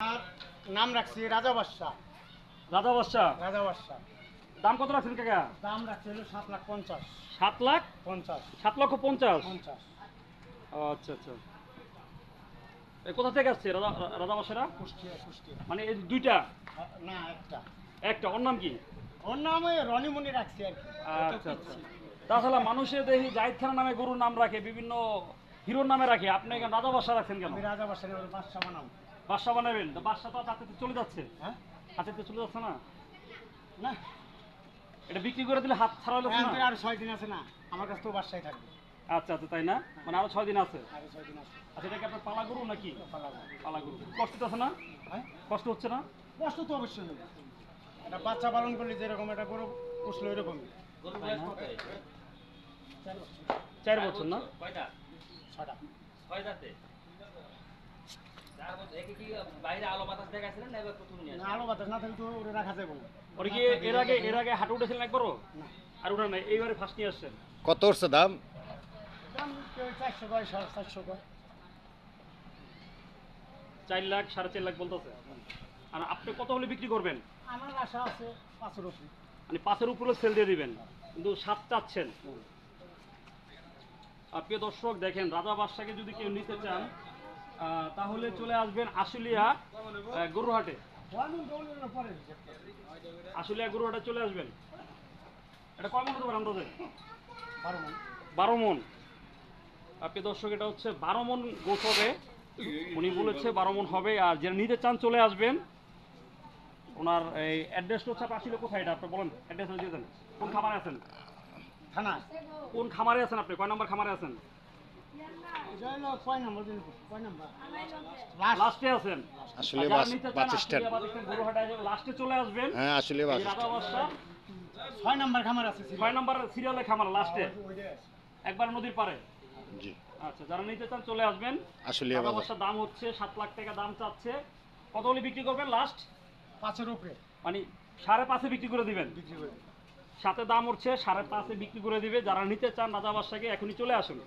আর নাম রাখছি রাজা বাদশাহ। রাজা বাদশাহ। রাজা বাদশাহ। দাম কত রাখছেন কাকা? দাম রাখছি হলো 7,50,000। 7,50,000। 50। 7,50,000। 50। ও আচ্ছা আচ্ছা। কোথা থেকে আসছে রাজা বাদশাহরা? কুষ্টিয়া কুষ্টিয়া। মানে এই দুইটা? না একটা। একটা। ওর নাম কি? ওর নাম ওই রনিমণি রাখছি আর কি। আচ্ছা আচ্ছা। তাছাড়া মানুষের দেখি জাহিদ খান নামে গরুর নাম রাখে, বিভিন্ন হিরোর নামে রাখে, আপনি কেন রাজা বাদশাহ রাখছেন কেন? আমি রাজা বাদশাহ বাদশাহ বানাম। বাদশাহ বানাবেন? তো বাদশাহ তো হাতে চলে যাচ্ছে। হ্যাঁ হাতে চলে যাচ্ছে না? না এটা বিক্রি করে দিলে হাত ছাড়া হলো না? আর 6 দিন আছে না, আমার কাছে তো বাদশাই থাকবে। আচ্ছা আচ্ছা, তাই না? মানে আরো 6 দিন আছে। আরে 6 দিন আছে। আচ্ছা, এটা কি আপনার পালা গরু নাকি? পালাবো। পালা গরু। কষ্ট আছে না? হ্যাঁ কষ্ট হচ্ছে না? কষ্ট তো অবশ্যই নেই। এটা বাচ্চা পালন করলে যেরকম এটা গরু পুষলো এরকমই। 4 বছর না? 6টা। না আলো বাতাস না থাকলে তো ওরে রাখা যাবে না। ওর কি এর আগে হাটে উঠেছিলেন একবারও? না আর উঠা নাই, এইবারে ফার্স্ট নিয়ে আসছেন? কত উঠছে দাম? দাম কেউ 400 কয় 450 কয়। 4 লাখ 4.5 লাখ বলতেছে। আর আপনি কত হলে বিক্রি করবেন? আমার আশা আছে 5-এর উপরে। মানে 5-এর উপরে সেল দিয়ে দিবেন, কিন্তু 7 চাচ্ছেন। প্রিয় দর্শক দেখেন, রাজা বাদশাকে যদি কেউ নিতে চান তাহলে চলে আসবেন আশুলিয়া গরুহাটে। আশুলিয়া গরুহাটে চলে আসবেন। এটা কয় মন হতে পারে আন্দাজে? 12 মন। প্রিয় দর্শক, এটা হচ্ছে 12 মন গোছ হবে। উনি বলেছে 12 মন হবে। আর যারা নিতে চান চলে আসবেন। ওনার এই অ্যাড্রেসটা হচ্ছে আসলে কোথায়, এটা আপনি বলেন, অ্যাড্রেসটা দিয়ে দেন। কোন খামারে আছেন? থানা। কোন খামারে আছেন আপনি? কয় নাম্বার খামারে আছেন? কয় নাম্বার দিন কয় নাম্বার? লাস্টে আছেন। আসলে যারা নিতে চান বাস স্ট্যান্ড। গরুহাটে লাস্টে চলে আসবেন। হ্যাঁ আসলে বাস এই রাজা স্ট্যান্ড। বাদশা 6 নাম্বার খামার আছে। 6 নাম্বার সিরিয়ালে খামার লাস্টে, একবার নদীর পারে। জি আচ্ছা, যারা নিতে চান চলে আসবেন। আসলে রাজা বাজার। বাদশার দাম হচ্ছে 7 লাখ টাকা দাম চাচ্ছে। কত হলে বিক্রি করবেন লাস্ট? 5-এর উপরে মানে 5.5 বিক্রি করে দিবেন। বিক্রি করে। সাথে দাম উঠছে 5.5 বিক্রি করে দিবে। যারা নিতে চান রাজা বাদশাকে এখনই চলে আসুন।